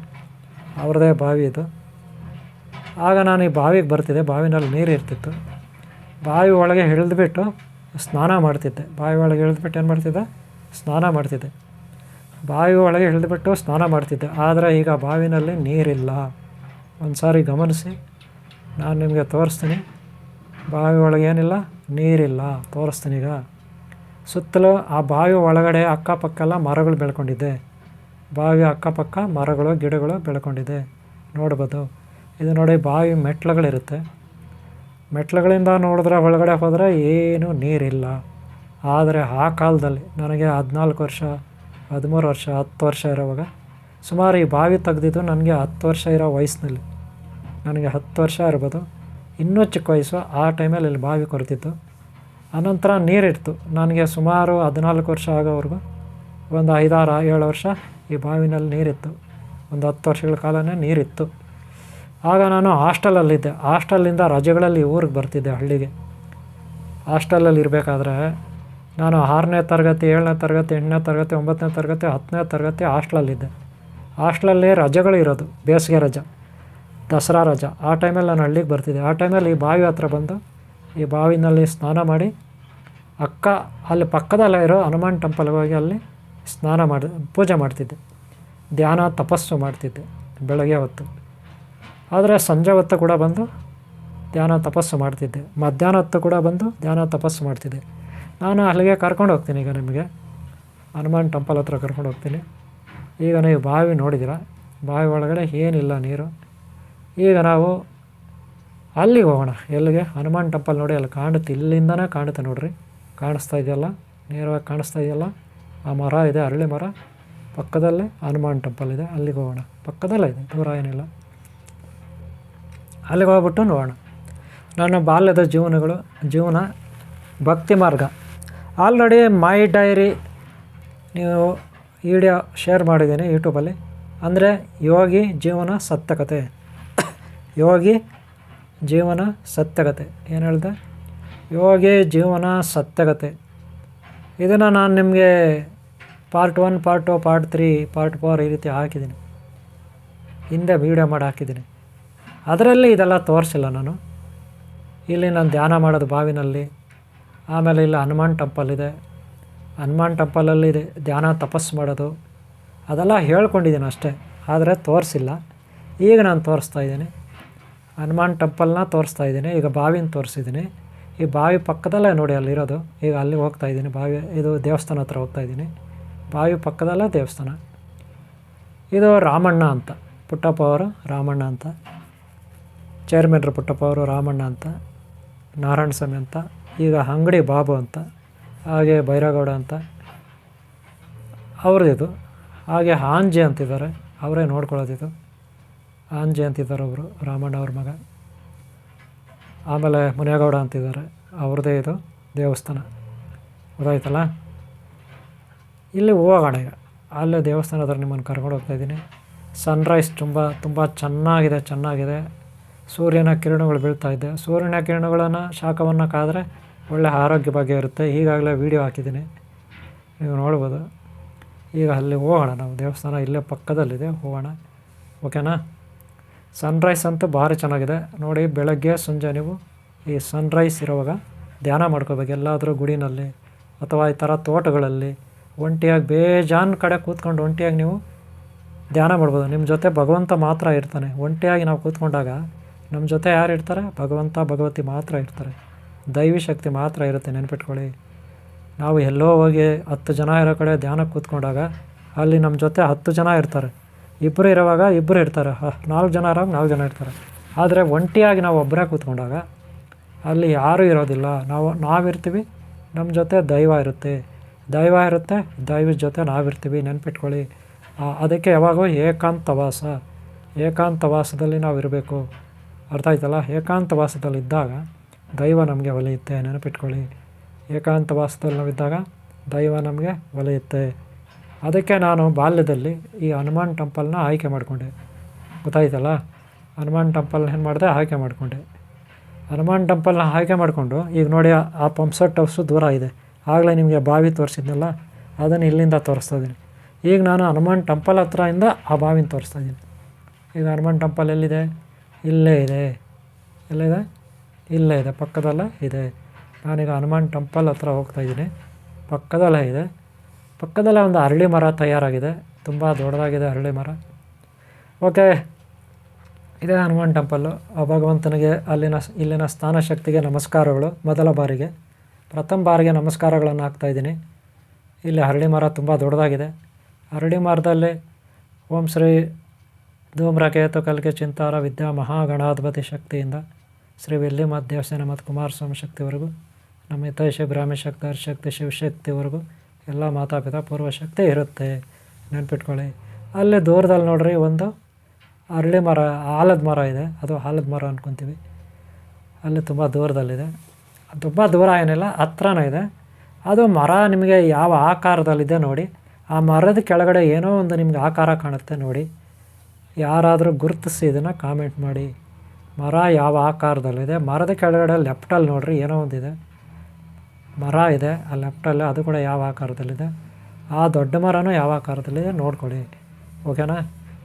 [SPEAKER 1] ಅವ್ರದ್ದೇ ಬಾವಿ ಇದು. ಆಗ ನಾನು ಈ ಬಾವಿಗೆ ಬರ್ತಿದ್ದೆ. ಬಾವಿನಲ್ಲಿ ನೀರು ಇರ್ತಿತ್ತು. ಬಾವಿ ಒಳಗೆ ಇಳಿದ್ಬಿಟ್ಟು ಸ್ನಾನ ಮಾಡ್ತಿದ್ದೆ. ಬಾವಿ ಒಳಗೆ ಇಳಿದ್ಬಿಟ್ಟು ಏನು ಮಾಡ್ತಿದ್ದೆ? ಸ್ನಾನ ಮಾಡ್ತಿದ್ದೆ. ಬಾವಿ ಒಳಗೆ ಇಳಿದ್ಬಿಟ್ಟು ಸ್ನಾನ ಮಾಡ್ತಿದ್ದೆ. ಆದರೆ ಈಗ ಬಾವಿನಲ್ಲಿ ನೀರಿಲ್ಲ. ಒಂದು ಸಾರಿ ಗಮನಿಸಿ, ನಾನು ನಿಮಗೆ ತೋರಿಸ್ತೀನಿ. ಬಾವಿ ಒಳಗೆ ಏನಿಲ್ಲ, ನೀರಿಲ್ಲ, ತೋರಿಸ್ತೀನಿ. ಈಗ ಸುತ್ತಲೂ ಆ ಬಾವಿ ಒಳಗಡೆ ಅಕ್ಕಪಕ್ಕೆಲ್ಲ ಮರಗಳು ಬೆಳ್ಕೊಂಡಿದೆ. ಬಾವಿ ಅಕ್ಕಪಕ್ಕ ಮರಗಳು ಗಿಡಗಳು ಬೆಳ್ಕೊಂಡಿದೆ ನೋಡ್ಬೋದು. ಇದು ನೋಡಿ ಬಾವಿ ಮೆಟ್ಲುಗಳಿರುತ್ತೆ. ಮೆಟ್ಲುಗಳಿಂದ ನೋಡಿದ್ರೆ ಒಳಗಡೆ ಹೋದರೆ ಏನೂ ನೀರಿಲ್ಲ. ಆದರೆ ಆ ಕಾಲದಲ್ಲಿ ನನಗೆ 14 ವರ್ಷ 13 ವರ್ಷ 10 ವರ್ಷ ಇರೋವಾಗ, ಸುಮಾರು ಈ ಬಾವಿ ತೆಗ್ದಿದ್ದು ನನಗೆ 10 ವರ್ಷ ಇರೋ ವಯಸ್ಸಿನಲ್ಲಿ, ನನಗೆ 10 ವರ್ಷ ಇರ್ಬೋದು, ಇನ್ನೂ ಚಿಕ್ಕ ವಯಸ್ಸು. ಆ ಟೈಮಲ್ಲಿ ಇಲ್ಲಿ ಬಾವಿ ಕೊರೆತಿತ್ತು. ಆನಂತರ ನೀರಿತ್ತು. ನನಗೆ ಸುಮಾರು 14 ವರ್ಷ ಆಗೋವರೆಗೂ ಒಂದು 5, 6, 7 ವರ್ಷ ಈ ಬಾವಿನಲ್ಲಿ ನೀರಿತ್ತು. ಒಂದು 10 ವರ್ಷಗಳ ಕಾಲನೇ ನೀರಿತ್ತು. ಆಗ ನಾನು ಹಾಸ್ಟೆಲಲ್ಲಿದ್ದೆ. ಹಾಸ್ಟೆಲಿಂದ ರಜೆಗಳಲ್ಲಿ ಊರಿಗೆ ಬರ್ತಿದ್ದೆ ಹಳ್ಳಿಗೆ. ಹಾಸ್ಟೆಲಲ್ಲಿ ಇರಬೇಕಾದ್ರೆ ನಾನು 6ನೇ ತರಗತಿ 7ನೇ ತರಗತಿ 8ನೇ ತರಗತಿ 9ನೇ ತರಗತಿ 10ನೇ ತರಗತಿ ಹಾಸ್ಟೆಲಲ್ಲಿದ್ದೆ. ಹಾಸ್ಟೆಲಲ್ಲಿ ರಜೆಗಳು ಇರೋದು, ಬೇಸಿಗೆ ರಜೆ, ದಸರಾ ರಜೆ. ಆ ಟೈಮಲ್ಲಿ ನಾನು ಹಳ್ಳಿಗೆ ಬರ್ತಿದ್ದೆ. ಆ ಟೈಮಲ್ಲಿ ಈ ಬಾವಿ ಹತ್ರ ಬಂದು ಈ ಬಾವಿನಲ್ಲಿ ಸ್ನಾನ ಮಾಡಿ ಅಲ್ಲಿ ಪಕ್ಕದಲ್ಲೇ ಇರೋ ಹನುಮಾನ್ ಟೆಂಪಲ್ಗೆ ಹೋಗಿ ಅಲ್ಲಿ ಸ್ನಾನ ಮಾಡಿ ಪೂಜೆ ಮಾಡ್ತಿದ್ದೆ. ಧ್ಯಾನ ತಪಸ್ಸು ಮಾಡ್ತಿದ್ದೆ ಬೆಳಗ್ಗೆ ಹೊತ್ತು. ಆದರೆ ಸಂಜೆ ಹೊತ್ತು ಕೂಡ ಬಂದು ಧ್ಯಾನ ತಪಸ್ಸು ಮಾಡ್ತಿದ್ದೆ. ಮಧ್ಯಾಹ್ನ ಹೊತ್ತು ಕೂಡ ಬಂದು ಧ್ಯಾನ ತಪಸ್ಸು ಮಾಡ್ತಿದ್ದೆ. ನಾನು ಅಲ್ಲಿಗೆ ಕರ್ಕೊಂಡು ಹೋಗ್ತೀನಿ. ಈಗ ನಿಮಗೆ ಹನುಮಾನ್ ಟೆಂಪಲ್ ಹತ್ರ ಕರ್ಕೊಂಡು ಹೋಗ್ತೀನಿ. ಈಗ ನೀವು ಬಾವಿ ನೋಡಿದ್ದೀರ. ಬಾವಿ ಒಳಗಡೆ ಏನಿಲ್ಲ ನೀರು. ಈಗ ನಾವು ಅಲ್ಲಿಗೆ ಹೋಗೋಣ. ಎಲ್ಲಿಗೆ? ಹನುಮಾನ್ ಟೆಂಪಲ್ ನೋಡಿ, ಅಲ್ಲಿ ಕಾಣುತ್ತೆ, ಇಲ್ಲಿಂದನೇ ಕಾಣುತ್ತೆ ನೋಡ್ರಿ. ಕಾಣಿಸ್ತಾ ಇದೆಯಲ್ಲ, ನೇರವಾಗಿ ಕಾಣಿಸ್ತಾ ಇದೆಯಲ್ಲ, ಆ ಮರ ಇದೆ, ಅರಳಿ ಮರ. ಪಕ್ಕದಲ್ಲೇ ಹನುಮಾನ್ ಟೆಂಪಲ್ ಇದೆ. ಅಲ್ಲಿಗೆ ಹೋಗೋಣ. ಪಕ್ಕದಲ್ಲೇ ಇದೆ, ದೂರ ಏನಿಲ್ಲ. ಅಲ್ಲಿಗೆ ಹೋಗ್ಬಿಟ್ಟು ನೋಡೋಣ. ನನ್ನ ಬಾಲ್ಯದ ಜೀವನ ಭಕ್ತಿ ಮಾರ್ಗ. ಆಲ್ರೆಡಿ ಮೈ ಡೈರಿ ನೀವು ವಿಡಿಯೋ ಶೇರ್ ಮಾಡಿದ್ದೀನಿ ಯೂಟ್ಯೂಬಲ್ಲಿ. ಅಂದರೆ ಯೋಗಿ ಜೀವನ ಸತ್ಯಕತೆ. ಯೋಗಿ ಜೀವನ ಸತ್ಯಕತೆ ಏನು ಹೇಳಿದೆ? ಯೋಗಿ ಜೀವನ ಸತ್ಯಕತೆ. ಇದನ್ನು ನಾನು ನಿಮಗೆ ಪಾರ್ಟ್ 1, ಪಾರ್ಟ್ 2, ಪಾರ್ಟ್ 3, ಪಾರ್ಟ್ 4 ಈ ರೀತಿ ಹಾಕಿದ್ದೀನಿ. ಹಿಂದೆ ವೀಡಿಯೋ ಮಾಡಿ ಹಾಕಿದ್ದೀನಿ. ಅದರಲ್ಲಿ ಇದೆಲ್ಲ ತೋರಿಸಿಲ್ಲ ನಾನು. ಇಲ್ಲಿ ನಾನು ಧ್ಯಾನ ಮಾಡೋದು ಬಾವಿನಲ್ಲಿ. ಆಮೇಲೆ ಇಲ್ಲಿ ಹನುಮಾನ್ ಟೆಂಪಲ್ ಇದೆ. ಹನುಮಾನ್ ಟೆಂಪಲಲ್ಲಿ ಇದೆ ಧ್ಯಾನ ತಪಸ್ಸು ಮಾಡೋದು. ಅದೆಲ್ಲ ಹೇಳ್ಕೊಂಡಿದ್ದೀನಿ ಅಷ್ಟೇ, ಆದರೆ ತೋರಿಸಿಲ್ಲ. ಈಗ ನಾನು ತೋರಿಸ್ತಾ ಇದ್ದೀನಿ. ಹನುಮಾನ್ ಟೆಂಪಲ್ನ ತೋರಿಸ್ತಾ ಇದ್ದೀನಿ. ಈಗ ಬಾವಿನ ತೋರಿಸಿದ್ದೀನಿ. ಈ ಬಾವಿ ಪಕ್ಕದಲ್ಲೇ ನೋಡಿ ಅಲ್ಲಿರೋದು. ಈಗ ಅಲ್ಲಿ ಹೋಗ್ತಾ ಇದ್ದೀನಿ. ಬಾವಿ ಇದು ದೇವಸ್ಥಾನ ಹತ್ರ ಹೋಗ್ತಾ ಇದ್ದೀನಿ. ಬಾವಿ ಪಕ್ಕದಲ್ಲೇ ದೇವಸ್ಥಾನ. ಇದು ರಾಮಣ್ಣ ಅಂತ, ಪುಟ್ಟಪ್ಪ ಅವರು ರಾಮಣ್ಣ ಅಂತ. ಚೇರ್ಮನ್ರು ಪುಟ್ಟಪ್ಪ ಅವರು ರಾಮಣ್ಣ ಅಂತ, ನಾರಾಯಣ ಸ್ವಾಮಿ ಅಂತ, ಈಗ ಅಂಗಡಿ ಬಾಬು ಅಂತ, ಹಾಗೆ ಬೈರಾಗೌಡ ಅಂತ ಅವ್ರದ್ದಿದು. ಹಾಗೆ ಆಂಜಿ ಅಂತಿದ್ದಾರೆ, ಅವರೇ ನೋಡ್ಕೊಳ್ಳೋದಿದು. ಆಂಜಿ ಅಂತಿದ್ದಾರೆ ಅವರು, ರಾಮಣ್ಣ ಅವ್ರ ಮಗ. ಆಮೇಲೆ ಮುನೇಗೌಡ ಅಂತಿದ್ದಾರೆ, ಅವ್ರದ್ದೇ ಇದು ದೇವಸ್ಥಾನ. ಗೊತ್ತಾಯ್ತಲ್ಲ? ಇಲ್ಲಿ ಹೋಗೋಣ ಈಗ. ಅಲ್ಲೇ ದೇವಸ್ಥಾನ ಹತ್ರ ನಿಮ್ಮನ್ನು ಕರ್ಕೊಂಡು ಹೋಗ್ತಾಯಿದ್ದೀನಿ. ಸನ್ರೈಸ್ ತುಂಬ ಚೆನ್ನಾಗಿದೆ. ಸೂರ್ಯನ ಕಿರಣಗಳು ಬೀಳ್ತಾಯಿದ್ದೆ. ಸೂರ್ಯನ ಕಿರಣಗಳನ್ನು ಶಾಖವನ್ನು ಕಾದರೆ ಒಳ್ಳೆ ಆರೋಗ್ಯ ಬಗ್ಗೆ ಇರುತ್ತೆ. ಈಗಾಗಲೇ ವೀಡಿಯೋ ಹಾಕಿದ್ದೀನಿ, ನೀವು ನೋಡ್ಬೋದು. ಈಗ ಅಲ್ಲಿ ಹೋಗೋಣ ನಾವು. ದೇವಸ್ಥಾನ ಇಲ್ಲೇ ಪಕ್ಕದಲ್ಲಿದೆ, ಹೋಗೋಣ. ಓಕೆನಾ? ಸನ್ರೈಸ್ ಅಂತೂ ಭಾರಿ ಚೆನ್ನಾಗಿದೆ ನೋಡಿ. ಬೆಳಗ್ಗೆ ಸಂಜೆ ನೀವು ಈ ಸನ್ರೈಸ್ ಇರುವಾಗ ಧ್ಯಾನ ಮಾಡ್ಕೋಬೇಕು. ಎಲ್ಲಾದರೂ ಗುಡಿನಲ್ಲಿ ಅಥವಾ ಈ ಥರ ತೋಟಗಳಲ್ಲಿ ಒಂಟಿಯಾಗಿ ಬೇಜಾನ್ ಕಡೆ ಕೂತ್ಕೊಂಡು ಒಂಟಿಯಾಗಿ ನೀವು ಧ್ಯಾನ ಮಾಡ್ಬೋದು. ನಿಮ್ಮ ಜೊತೆ ಭಗವಂತ ಮಾತ್ರ ಇರ್ತಾನೆ. ಒಂಟಿಯಾಗಿ ನಾವು ಕೂತ್ಕೊಂಡಾಗ ನಮ್ಮ ಜೊತೆ ಯಾರು ಇರ್ತಾರೆ? ಭಗವಂತ ಭಗವತಿ ಮಾತ್ರ ಇರ್ತಾರೆ. ದೈವಿ ಶಕ್ತಿ ಮಾತ್ರ ಇರುತ್ತೆ, ನೆನ್ಪಿಟ್ಕೊಳ್ಳಿ. ನಾವು ಎಲ್ಲೋ ಹೋಗಿ 10 ಜನ ಇರೋ ಕಡೆ ಧ್ಯಾನಕ್ಕೆ ಕೂತ್ಕೊಂಡಾಗ ಅಲ್ಲಿ ನಮ್ಮ ಜೊತೆ 10 ಜನ ಇರ್ತಾರೆ. ಇಬ್ಬರು ಇರೋವಾಗ ಇಬ್ಬರು ಇರ್ತಾರೆ, 4 ಜನ ಇರೋವಾಗ 4 ಜನ ಇರ್ತಾರೆ. ಆದರೆ ಒಂಟಿಯಾಗಿ ನಾವು ಒಬ್ಬರೇ ಕೂತ್ಕೊಂಡಾಗ ಅಲ್ಲಿ ಯಾರೂ ಇರೋದಿಲ್ಲ. ನಾವಿರ್ತೀವಿ, ನಮ್ಮ ಜೊತೆ ದೈವ ಇರುತ್ತೆ. ದೈವದ ಜೊತೆ ನಾವಿರ್ತೀವಿ, ನೆನ್ಪಿಟ್ಕೊಳ್ಳಿ. ಅದಕ್ಕೆ ಯಾವಾಗೂ ಏಕಾಂತವಾಸದಲ್ಲಿ ನಾವು ಇರಬೇಕು. ಅರ್ಥ ಆಯ್ತಲ್ಲ? ಏಕಾಂತವಾಸದಲ್ಲಿದ್ದಾಗ ದೈವ ನಮಗೆ ಒಲಿಯುತ್ತೆ, ನೆನಪಿಟ್ಕೊಳ್ಳಿ. ಏಕಾಂತವಾಸದಲ್ಲಿ ನಾವಿದ್ದಾಗ ದೈವ ನಮಗೆ ಒಲಿಯುತ್ತೆ. ಅದಕ್ಕೆ ನಾನು ಬಾಲ್ಯದಲ್ಲಿ ಈ ಹನುಮಾನ್ ಟೆಂಪಲ್ನ ಆಯ್ಕೆ ಮಾಡಿಕೊಂಡೆ. ಗೊತ್ತಾಯ್ತಲ್ಲ? ಹನುಮಾನ್ ಟೆಂಪಲ್ ಏನು ಮಾಡಿದೆ? ಆಯ್ಕೆ ಮಾಡಿಕೊಂಡೆ. ಹನುಮಾನ್ ಟೆಂಪಲ್ನ ಆಯ್ಕೆ ಮಾಡಿಕೊಂಡು ಈಗ ನೋಡಿ ಆ ಪಂಪ್ಸೆಟ್ ಹೌಸು ದೂರ ಇದೆ. ಆಗಲೇ ನಿಮಗೆ ಬಾವಿ ತೋರಿಸಿದ್ನಲ್ಲ, ಅದನ್ನು ಇಲ್ಲಿಂದ ತೋರಿಸ್ತಾ ಇದ್ದೀನಿ. ಈಗ ನಾನು ಹನುಮಾನ್ ಟೆಂಪಲ್ ಹತ್ರದಿಂದ ಆ ಬಾವಿನ ತೋರಿಸ್ತಾ ಇದ್ದೀನಿ. ಈಗ ಹನುಮಾನ್ ಟೆಂಪಲ್ ಎಲ್ಲಿದೆ? ಇಲ್ಲೇ ಇದೆ. ಎಲ್ಲಿದೆ? ಇಲ್ಲೇ ಇದೆ, ಪಕ್ಕದಲ್ಲೇ ಇದೆ. ನಾನೀಗ ಹನುಮಾನ್ ಟೆಂಪಲ್ ಹತ್ರ ಹೋಗ್ತಾಯಿದ್ದೀನಿ. ಪಕ್ಕದಲ್ಲೇ ಇದೆ. ಪಕ್ಕದಲ್ಲೇ ಒಂದು ಅರಳಿ ಮರ ತಯಾರಾಗಿದೆ, ತುಂಬ ದೊಡ್ಡದಾಗಿದೆ ಅರಳಿ ಮರ. ಓಕೆ, ಇದೇ ಹನುಮಾನ್ ಟೆಂಪಲ್ಲು. ಆ ಭಗವಂತನಿಗೆ ಇಲ್ಲಿನ ಸ್ಥಾನ ಶಕ್ತಿಗೆ ನಮಸ್ಕಾರಗಳು ಮೊದಲ ಬಾರಿಗೆ. ಪ್ರಥಮ ಬಾರಿಗೆ ನಮಸ್ಕಾರಗಳನ್ನು ಹಾಕ್ತಾಯಿದ್ದೀನಿ. ಇಲ್ಲಿ ಹರಳಿ ಮರ ತುಂಬ ದೊಡ್ಡದಾಗಿದೆ. ಹರಳಿ ಮರದಲ್ಲಿ ಓಂ ಶ್ರೀ ಧೂಮ್ರಕೇತು ಕಲ್ಕೆ ಚಿಂತಾರ ವಿದ್ಯಾ ಮಹಾಗಣಾಧಿಪತಿ ಶಕ್ತಿಯಿಂದ ಶ್ರೀ ವಿಲ್ಲಿಮಠ ದೇವಸ್ಥಾನ ಮತ್ತು ಕುಮಾರಸ್ವಾಮಿ ಶಕ್ತಿವರೆಗೂ, ನಮ್ಮ ಹಿತೈಷಿ ಬ್ರಾಹ್ಮಿ ಶಕ್ತಿ ಹರಿಶಕ್ತಿ ಶಿವಶಕ್ತಿವರೆಗೂ ಎಲ್ಲ ಮಾತಾಪಿತ ಪೂರ್ವಶಕ್ತಿ ಇರುತ್ತೆ, ನೆನ್ಪಿಟ್ಕೊಳ್ಳಿ. ಅಲ್ಲಿ ದೂರದಲ್ಲಿ ನೋಡ್ರಿ ಒಂದು ಅರಳಿ ಮರ, ಆಲದ ಮರ ಇದೆ. ಅದು ಆಲದ ಮರ ಅಂದ್ಕೊತೀವಿ. ಅಲ್ಲಿ ತುಂಬ ದೂರದಲ್ಲಿದೆ. ತುಂಬ ದೂರ ಏನಿಲ್ಲ, ಹತ್ರನೇ ಇದೆ. ಅದು ಮರ ನಿಮಗೆ ಯಾವ ಆಕಾರದಲ್ಲಿದೆ ನೋಡಿ. ಆ ಮರದ ಕೆಳಗಡೆ ಏನೋ ಒಂದು ನಿಮ್ಗೆ ಆಕಾರ ಕಾಣುತ್ತೆ ನೋಡಿ. ಯಾರಾದರೂ ಗುರುತಿಸಿ ಇದನ್ನು ಕಾಮೆಂಟ್ ಮಾಡಿ. ಮರ ಯಾವ ಆಕಾರದಲ್ಲಿದೆ, ಮರದ ಕೆಳಗಡೆ ಲೆಫ್ಟಲ್ಲಿ ನೋಡ್ರಿ ಏನೋ ಒಂದಿದೆ, ಮರ ಇದೆ ಆ ಲೆಫ್ಟಲ್ಲಿ, ಅದು ಕೂಡ ಯಾವ ಆಕಾರದಲ್ಲಿದೆ. ಆ ದೊಡ್ಡ ಮರನೂ ಯಾವ ಆಕಾರದಲ್ಲಿದೆ ನೋಡ್ಕೊಳ್ಳಿ, ಓಕೆನಾ.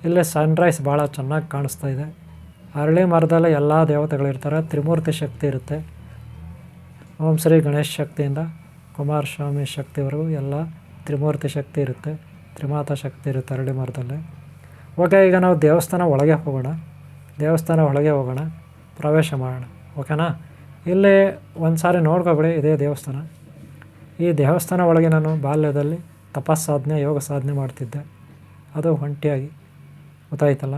[SPEAKER 1] ಇಲ್ಲಿ ಸನ್ರೈಸ್ ಭಾಳ ಚೆನ್ನಾಗಿ ಕಾಣಿಸ್ತಾ ಇದೆ. ಅರಳಿ ಮರದಲ್ಲಿ ಎಲ್ಲ ದೇವತೆಗಳಿರ್ತಾರೆ, ತ್ರಿಮೂರ್ತಿ ಶಕ್ತಿ ಇರುತ್ತೆ. ಓಂ ಶ್ರೀ ಗಣೇಶ್ ಶಕ್ತಿಯಿಂದ ಕುಮಾರಸ್ವಾಮಿ ಶಕ್ತಿವರೆಗೂ ಎಲ್ಲ ತ್ರಿಮೂರ್ತಿ ಶಕ್ತಿ ಇರುತ್ತೆ, ತ್ರಿಮಾತಾ ಶಕ್ತಿ ಇರುತ್ತೆ ಅರಳಿ ಮರದಲ್ಲಿ. ಓಕೆ, ಈಗ ನಾವು ದೇವಸ್ಥಾನ ಒಳಗೆ ಹೋಗೋಣ, ಪ್ರವೇಶ ಮಾಡೋಣ, ಓಕೆನಾ. ಇಲ್ಲಿ ಒಂದು ಸಾರಿ ನೋಡ್ಕೊಬಿಡಿ, ಇದೇ ದೇವಸ್ಥಾನ. ಈ ದೇವಸ್ಥಾನ ಒಳಗೆ ನಾನು ಬಾಲ್ಯದಲ್ಲಿ ತಪಸ್ಸಾಧನೆ, ಯೋಗ ಸಾಧನೆ ಮಾಡ್ತಿದ್ದೆ, ಅದು ಒಂಟಿಯಾಗಿ, ಗೊತ್ತಾಯ್ತಲ್ಲ.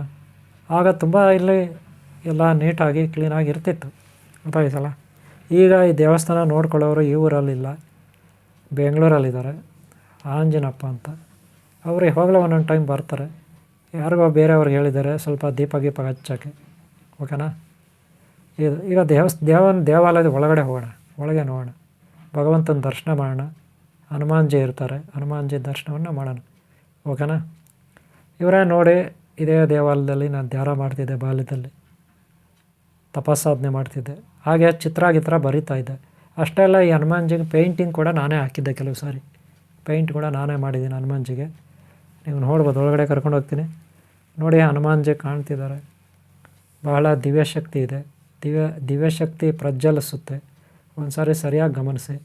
[SPEAKER 1] ಆಗ ತುಂಬ ಇಲ್ಲಿ ಎಲ್ಲ ನೀಟಾಗಿ ಕ್ಲೀನಾಗಿ ಇರ್ತಿತ್ತು, ಗೊತ್ತಾಯ್ತಲ್ಲ. ಈಗ ಈ ದೇವಸ್ಥಾನ ನೋಡ್ಕೊಳ್ಳೋರು ಈ ಊರಲ್ಲಿಲ್ಲ, ಬೆಂಗಳೂರಲ್ಲಿದ್ದಾರೆ. ಆಂಜನಪ್ಪ ಅಂತ ಅವರು ಯಾವಾಗಲೂ ಒಂದೊಂದು ಟೈಮ್ ಬರ್ತಾರೆ. ಯಾರಿಗೋ ಬೇರೆಯವ್ರಿಗೆ ಹೇಳಿದ್ದಾರೆ ಸ್ವಲ್ಪ ದೀಪ ಹಚ್ಚೋಕ್ಕೆ, ಓಕೆನಾ. ಈಗ ದೇವಾಲಯದ ಒಳಗಡೆ ಹೋಗೋಣ, ಒಳಗೆ ನೋಡೋಣ, ಭಗವಂತನ ದರ್ಶನ ಮಾಡೋಣ. ಹನುಮಾನ್ಜಿ ಇರ್ತಾರೆ, ಹನುಮಾನ್ಜಿ ದರ್ಶನವನ್ನು ಮಾಡೋಣ, ಓಕೆನಾ. ಇವರೇ ನೋಡಿ, ಇದೇ ದೇವಾಲಯದಲ್ಲಿ ನಾನು ಧ್ಯಾನ ಮಾಡ್ತಿದ್ದೆ ಬಾಲ್ಯದಲ್ಲಿ, ತಪಸ್ಸಾಧನೆ ಮಾಡ್ತಿದ್ದೆ. ಹಾಗೆ ಚಿತ್ರ ಬರಿತಾ ಇದ್ದೆ. ಅಷ್ಟೇ ಅಲ್ಲ, ಈ ಹನುಮಾನ್ಜಿಗೆ ಪೇಂಟಿಂಗ್ ಕೂಡ ನಾನೇ ಹಾಕಿದ್ದೆ. ಕೆಲವು ಸಾರಿ ಪೇಂಟ್ ಕೂಡ ನಾನೇ ಮಾಡಿದ್ದೀನಿ ಹನುಮಾನ್ಜಿಗೆ. ನೀವು ನೋಡ್ಬೋದು, ಒಳಗಡೆ ಕರ್ಕೊಂಡು ಹೋಗ್ತೀನಿ ನೋಡಿ. ಹನುಮಾನ್ಜಿ ಕಾಣ್ತಿದ್ದಾರೆ, ಬಹಳ ದಿವ್ಯಶಕ್ತಿ ಇದೆ. ದಿವ್ಯಶಕ್ತಿ ಪ್ರಜ್ವಲಿಸುತ್ತೆ. ಒಂದು ಸಾರಿ ಸರಿಯಾಗಿ ಗಮನಿಸಿ,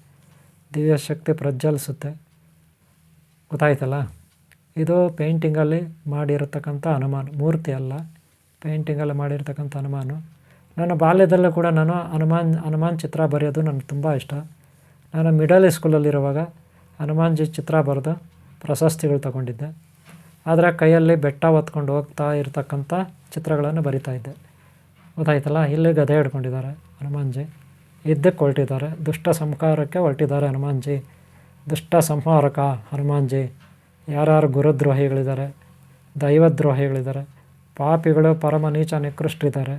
[SPEAKER 1] ದಿವ್ಯಶಕ್ತಿ ಪ್ರಜ್ವಲಿಸುತ್ತೆ, ಗೊತ್ತಾಯ್ತಲ್ಲ. ಇದು ಪೇಂಟಿಂಗಲ್ಲಿ ಮಾಡಿರತಕ್ಕಂಥ ಹನುಮಾನ್ ಮೂರ್ತಿ ಅಲ್ಲ, ಪೇಂಟಿಂಗಲ್ಲಿ ಮಾಡಿರ್ತಕ್ಕಂಥ ಹನುಮಾನು. ನನ್ನ ಬಾಲ್ಯದಲ್ಲೂ ಕೂಡ ನಾನು ಹನುಮಾನ್ ಚಿತ್ರ ಬರೆಯೋದು ನನಗೆ ತುಂಬ ಇಷ್ಟ. ನಾನು ಮಿಡಲ್ ಸ್ಕೂಲಲ್ಲಿರುವಾಗ ಹನುಮಾನ್ಜಿ ಚಿತ್ರ ಬರೆದು ಪ್ರಶಸ್ತಿಗಳು ತಗೊಂಡಿದ್ದೆ. ಆದರೆ ಕೈಯಲ್ಲಿ ಬೆಟ್ಟ ಹೊತ್ಕೊಂಡು ಹೋಗ್ತಾ ಇರ್ತಕ್ಕಂಥ ಚಿತ್ರಗಳನ್ನು ಬರಿತಾಯಿದ್ದೆ, ಗೊತ್ತಾಯ್ತಲ್ಲ. ಇಲ್ಲಿ ಗದೆ ಹಿಡ್ಕೊಂಡಿದ್ದಾರೆ ಹನುಮಾನ್ಜಿ, ಯುದ್ಧಕ್ಕೆ ಹೊರಟಿದ್ದಾರೆ, ದುಷ್ಟ ಸಂಹಾರಕ್ಕೆ ಹೊರಟಿದ್ದಾರೆ ಹನುಮಾನ್ಜಿ, ದುಷ್ಟ ಸಂಹಾರಕ ಹನುಮಾನ್ಜಿ. ಯಾರ್ಯಾರು ಗುರುದ್ರೋಹಿಗಳಿದ್ದಾರೆ, ದೈವದ್ರೋಹಿಗಳಿದ್ದಾರೆ, ಪಾಪಿಗಳು, ಪರಮ ನೀಚ ನಿಕೃಷ್ಟಿದ್ದಾರೆ,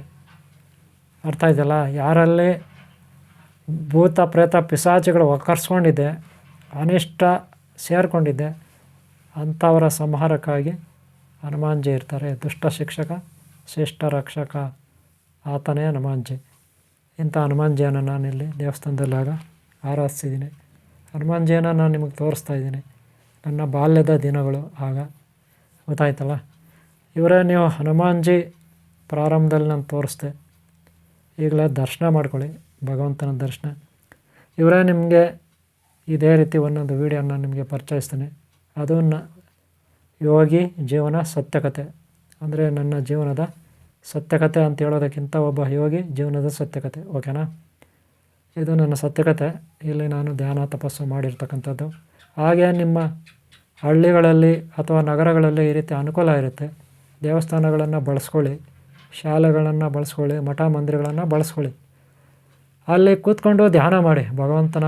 [SPEAKER 1] ಅರ್ಥ ಇದೆಯಲ್ಲ. ಯಾರಲ್ಲಿ ಭೂತ ಪ್ರೇತ ಪಿಶಾಚಿಗಳು ಒಕ್ಕರ್ಸ್ಕೊಂಡಿದ್ದೆ, ಅನಿಷ್ಟ ಸೇರಿಕೊಂಡಿದ್ದೆ, ಅಂಥವರ ಸಂಹಾರಕ್ಕಾಗಿ ಹನುಮಾನ್ಜಿ ಇರ್ತಾರೆ. ದುಷ್ಟ ಶಿಕ್ಷಕ, ಶಿಷ್ಟ ರಕ್ಷಕ, ಆತನೇ ಹನುಮಾನ್ಜಿ. ಇಂಥ ಹನುಮಾನ್ಜಿಯನ್ನು ನಾನಿಲ್ಲಿ ದೇವಸ್ಥಾನದಲ್ಲಾಗ ಆರಾಧಿಸಿದ್ದೀನಿ. ಹನುಮಾನ್ಜಿಯನ್ನು ನಾನು ನಿಮಗೆ ತೋರಿಸ್ತಾ ಇದ್ದೀನಿ, ನನ್ನ ಬಾಲ್ಯದ ದಿನಗಳು ಆಗ, ಗೊತ್ತಾಯ್ತಲ್ಲ. ಇವರೇ ನೀವು ಹನುಮಾನ್ಜಿ ಪ್ರಾರಂಭದಲ್ಲಿ ನಾನು ತೋರಿಸ್ದೆ. ಈಗಲೇ ದರ್ಶನ ಮಾಡ್ಕೊಳ್ಳಿ, ಭಗವಂತನ ದರ್ಶನ. ಇವರೇ ನಿಮಗೆ ಇದೇ ರೀತಿ ಒಂದೊಂದು ವೀಡಿಯೋನ ನಿಮಗೆ ಪರಿಚಯಿಸ್ತೀನಿ. ಅದು ಯೋಗಿ ಜೀವನ ಸತ್ಯಕತೆ, ಅಂದರೆ ನನ್ನ ಜೀವನದ ಸತ್ಯಕತೆ ಅಂತ ಹೇಳೋದಕ್ಕಿಂತ ಒಬ್ಬ ಯೋಗಿ ಜೀವನದ ಸತ್ಯಕತೆ, ಓಕೆನಾ. ಇದು ನನ್ನ ಸತ್ಯಕತೆ. ಇಲ್ಲಿ ನಾನು ಧ್ಯಾನ ತಪಸ್ಸು ಮಾಡಿರ್ತಕ್ಕಂಥದ್ದು. ಹಾಗೆ ನಿಮ್ಮ ಹಳ್ಳಿಗಳಲ್ಲಿ ಅಥವಾ ನಗರಗಳಲ್ಲಿ ಈ ರೀತಿ ಅನುಕೂಲ ಇರುತ್ತೆ. ದೇವಸ್ಥಾನಗಳನ್ನು ಬಳಸ್ಕೊಳ್ಳಿ, ಶಾಲೆಗಳನ್ನು ಬಳಸ್ಕೊಳ್ಳಿ, ಮಠ ಮಂದಿರಗಳನ್ನು ಬಳಸ್ಕೊಳ್ಳಿ. ಅಲ್ಲಿ ಕೂತ್ಕೊಂಡು ಧ್ಯಾನ ಮಾಡಿ, ಭಗವಂತನ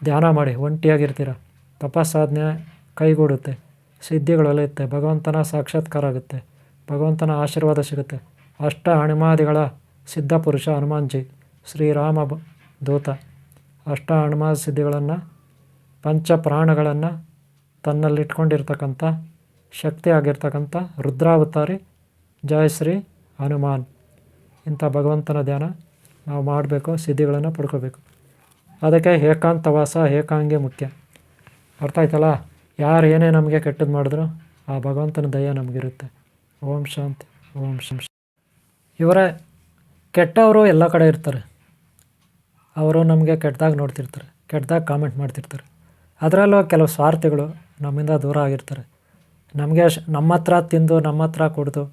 [SPEAKER 1] ಧ್ಯಾನ ಮಾಡಿ. ಒಂಟಿಯಾಗಿರ್ತೀರ, ತಪಸ್ಸಾಧನೆ ಕೈಗೂಡುತ್ತೆ, ಸಿದ್ಧಿಗಳೊಲೆಯುತ್ತೆ, ಭಗವಂತನ ಸಾಕ್ಷಾತ್ಕಾರ ಆಗುತ್ತೆ, ಭಗವಂತನ ಆಶೀರ್ವಾದ ಸಿಗುತ್ತೆ. ಅಷ್ಟ ಹನುಮಾದಿಗಳ ಸಿದ್ಧಪುರುಷ ಹನುಮಾನ್ಜಿ, ಶ್ರೀರಾಮ ದೂತ. ಅಷ್ಟ ಹನುಮಾದ ಸಿದ್ಧಿಗಳನ್ನು, ಪಂಚಪ್ರಾಣಗಳನ್ನು ತನ್ನಲ್ಲಿಟ್ಕೊಂಡಿರ್ತಕ್ಕಂಥ ಶಕ್ತಿ ಆಗಿರ್ತಕ್ಕಂಥ ರುದ್ರಾವತಾರಿ ಜಯ ಶ್ರೀ ಹನುಮಾನ್. ಇಂಥ ಭಗವಂತನ ಧ್ಯಾನ ನಾವು ಮಾಡಬೇಕು, ಸಿದ್ಧಿಗಳನ್ನು ಪಡ್ಕೋಬೇಕು. ಅದಕ್ಕೆ ಏಕಾಂತವಾಸ, ಏಕಾಂಗಿ ಮುಖ್ಯ, ಅರ್ಥ ಆಯ್ತಲ್ಲ. ಯಾರು ಏನೇ ನಮಗೆ ಕೆಟ್ಟದ್ದು ಮಾಡಿದ್ರು ಆ ಭಗವಂತನ ದಯ ನಮಗಿರುತ್ತೆ. ಓಂ ಶಾಂತಿ, ಓಂ ಶಾಂತಿ. ಇವರೇ ಕೆಟ್ಟವರು ಎಲ್ಲ ಕಡೆ ಇರ್ತಾರೆ. ಅವರು ನಮಗೆ ಕೆಟ್ಟದಾಗ ನೋಡ್ತಿರ್ತಾರೆ, ಕೆಟ್ಟದಾಗ ಕಾಮೆಂಟ್ ಮಾಡ್ತಿರ್ತಾರೆ. ಅದರಲ್ಲೂ ಕೆಲವು ಸ್ವಾರ್ಥಿಗಳು ನಮ್ಮಿಂದ ದೂರ ಆಗಿರ್ತಾರೆ. ನಮ್ಮ ಹತ್ರ ತಿಂದು, ನಮ್ಮ ಹತ್ರ ಕುಡಿದು,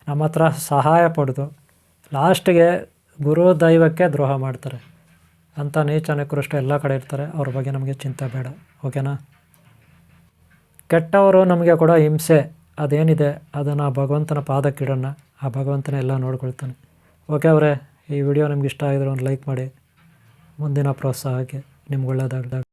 [SPEAKER 1] ನಮ್ಮ ಹತ್ರ ಸಹಾಯ ಪಡೆದು ಲಾಸ್ಟಿಗೆ ಗುರು ದೈವಕ್ಕೆ ದ್ರೋಹ ಮಾಡ್ತಾರೆ. ಅಂಥ ನೀಚ ನಿಕೃಷ್ಟ ಎಲ್ಲ ಕಡೆ ಇರ್ತಾರೆ. ಅವ್ರ ಬಗ್ಗೆ ನಮಗೆ ಚಿಂತೆ ಬೇಡ, ಓಕೆನಾ. ಕೆಟ್ಟವರು ನಮಗೆ ಕೊಡೋ ಹಿಂಸೆ ಅದೇನಿದೆ ಅದನ್ನು ಭಗವಂತನ ಪಾದಕ್ಕಿಡೋಣ. ಆ ಭಗವಂತನ ಎಲ್ಲ ನೋಡ್ಕೊಳ್ತಾನೆ. ಓಕೆ ಅವರೇ, ಈ ವಿಡಿಯೋ ನಿಮ್ಗೆ ಇಷ್ಟ ಆಗಿದ್ರೆ ಒಂದು ಲೈಕ್ ಮಾಡಿ. ಮುಂದಿನ ಪ್ರೋತ್ಸಾಹಕ್ಕೆ ನಿಮ್ಗೆ ಒಳ್ಳೆಯದಾಗಲಿ.